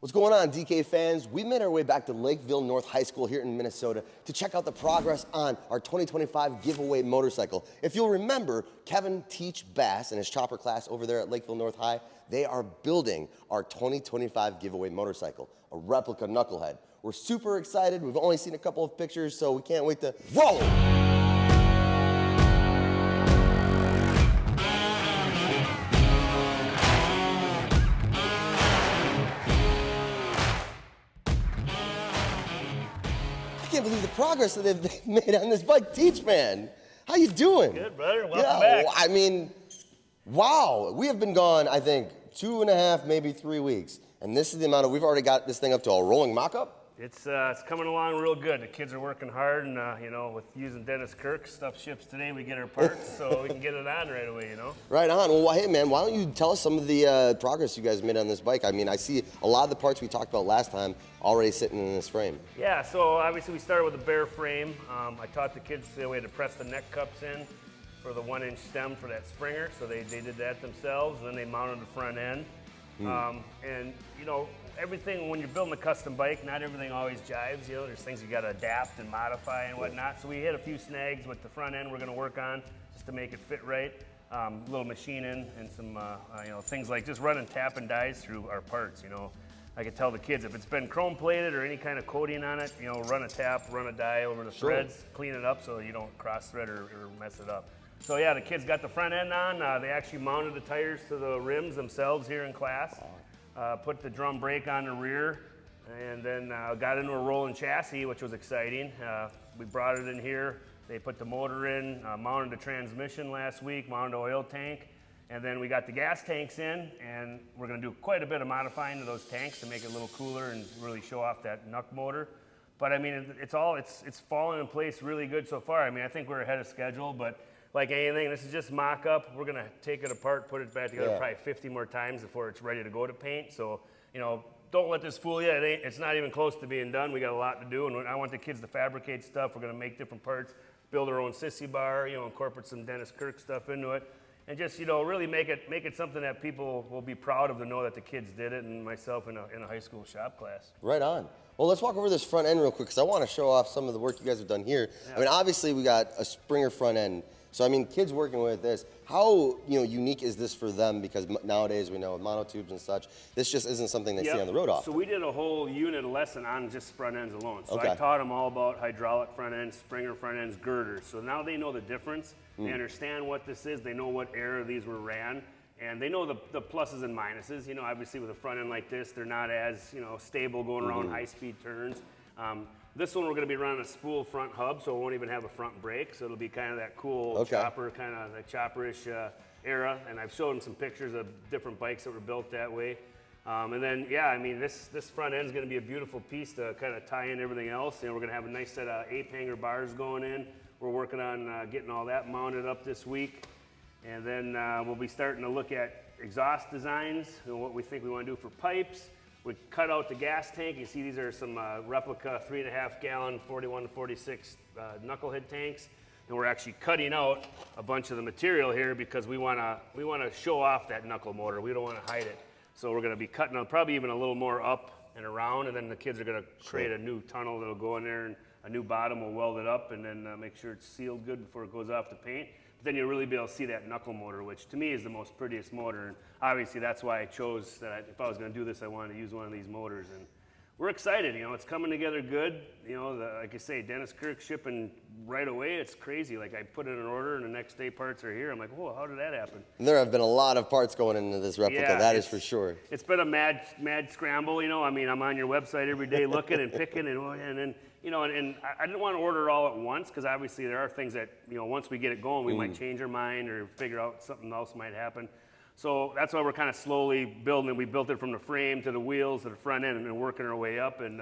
What's going on, DK fans? We made our way back to Lakeville North High School here in Minnesota to check out the progress on our 2025 giveaway motorcycle. If you'll remember, Kevin, Teach, Baas, and his chopper class over there at Lakeville North High, they are building our 2025 giveaway motorcycle, a replica Knucklehead. We're super excited. We've only seen a couple of pictures, so we can't wait to roll! I can't believe the progress that they've made on this bike. Teach, man, how you doing? Good, brother. Welcome back. I mean, wow. We have been gone, I think, 2.5, maybe 3 weeks. And this is the amount of, we've already got this thing up to a rolling mock-up? It's coming along real good. The kids are working hard, and you know, with using Dennis Kirk, stuff ships today. We get our parts, so we can get it on right away. You know. Right on. Well, hey man, why don't you tell us some of the progress you guys made on this bike? I mean, I see a lot of the parts we talked about last time already sitting in this frame. Yeah. So obviously we started with a bare frame. I taught the kids the way to press the neck cups in for the 1-inch stem for that Springer. So they did that themselves, and then they mounted the front end. And you know, everything, when you're building a custom bike, not everything always jives. You know, there's things you got to adapt and modify and whatnot. So we hit a few snags with the front end we're going to work on just to make it fit right. A little machining and some, you know, things like just running tap and dies through our parts. You know, I could tell the kids if it's been chrome plated or any kind of coating on it, you know, run a tap, run a die over the threads, clean it up so you don't cross thread or mess it up. So yeah, the kids got the front end on. They actually mounted the tires to the rims themselves here in class. Put the drum brake on the rear, and then got into a rolling chassis, which was exciting. We brought it in here. They put the motor in, mounted the transmission last week, mounted the oil tank, and then we got the gas tanks in, and we're going to do quite a bit of modifying to those tanks to make it a little cooler and really show off that Knuck motor. But I mean, it's fallen in place really good so far. I mean, I think we're ahead of schedule, but like anything, this is just mock-up. We're gonna take it apart, put it back together probably 50 more times before it's ready to go to paint. So, you know, don't let this fool you. It's not even close to being done. We got a lot to do, and I want the kids to fabricate stuff. We're gonna make different parts, build our own sissy bar, you know, incorporate some Dennis Kirk stuff into it, and just, you know, really make it something that people will be proud of to know that the kids did it, and myself in a high school shop class. Right on. Well, let's walk over this front end real quick because I want to show off some of the work you guys have done here. Yeah. I mean, obviously we got a Springer front end. So I mean, kids working with this, how unique is this for them? Because nowadays we know with monotubes and such, this just isn't something they see on the road often. So we did a whole unit lesson on just front ends alone. So I taught them all about hydraulic front ends, Springer front ends, girders. So now they know the difference. They understand what this is. They know what era these were ran. And they know the pluses and minuses. You know, obviously with a front end like this, they're not as, you know, stable going around high-speed turns. This one we're going to be running a spool front hub, so it won't even have a front brake. So it'll be kind of that cool chopper, kind of that chopperish era. And I've shown them some pictures of different bikes that were built that way. And then, yeah, I mean, this front end is going to be a beautiful piece to kind of tie in everything else. You know, we're going to have a nice set of ape hanger bars going in. We're working on getting all that mounted up this week. And then we'll be starting to look at exhaust designs and what we think we want to do for pipes. We cut out the gas tank. You see these are some replica 3.5 gallon 41 to 46 Knucklehead tanks. And we're actually cutting out a bunch of the material here because we want to show off that knuckle motor. We don't want to hide it. So we're going to be cutting out probably even a little more up and around, and then the kids are going to create a new tunnel that'll go in there, and a new bottom will weld it up, and then make sure it's sealed good before it goes off the paint. Then you'll really be able to see that knuckle motor, which to me is the most prettiest motor. And obviously that's why I chose that if I was going to do this, I wanted to use one of these motors. And we're excited, you know, it's coming together good. You know, like I say, Dennis Kirk shipping right away. It's crazy. Like I put in an order and the next day parts are here. I'm like, whoa, how did that happen? There have been a lot of parts going into this replica, that is for sure. It's been a mad scramble, you know. I mean, I'm on your website every day looking and picking and then, you know, and I didn't want to order it all at once because obviously there are things that, you know, once we get it going, we might change our mind or figure out something else might happen. So that's why we're kind of slowly building it. We built it from the frame to the wheels to the front end and been working our way up. And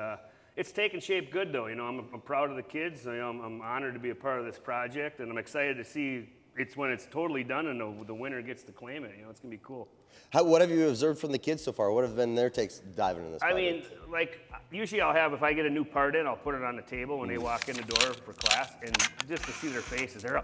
it's taking shape good though. You know, I'm proud of the kids. You know, I'm honored to be a part of this project, and I'm excited to see when it's totally done and the winner gets to claim it. You know, it's gonna be cool. What have you observed from the kids so far? What have been their takes diving into this project? I mean, like, usually if I get a new part in, I'll put it on the table when they walk in the door for class, and just to see their faces, they're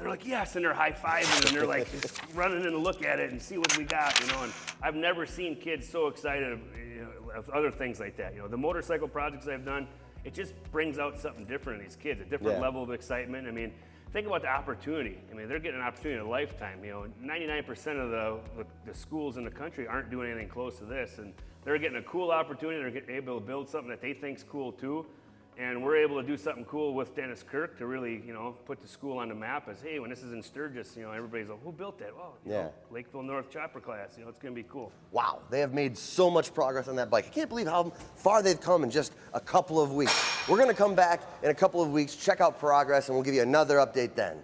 like, yes, and they're high-fiving, and they're like just running in to look at it and see what we got, you know, and I've never seen kids so excited, you know, other things like that. You know, the motorcycle projects I've done, it just brings out something different in these kids, a different level of excitement. I mean, think about the opportunity. I mean, they're getting an opportunity in a lifetime. You know, 99% of the schools in the country aren't doing anything close to this, and they're getting a cool opportunity. They're getting able to build something that they think's cool too. And we're able to do something cool with Dennis Kirk to really, you know, put the school on the map as, hey, when this is in Sturgis, you know, everybody's like, who built that? Well, you know, Lakeville North chopper class, you know, it's going to be cool. Wow, they have made so much progress on that bike. I can't believe how far they've come in just a couple of weeks. We're going to come back in a couple of weeks, check out progress, and we'll give you another update then.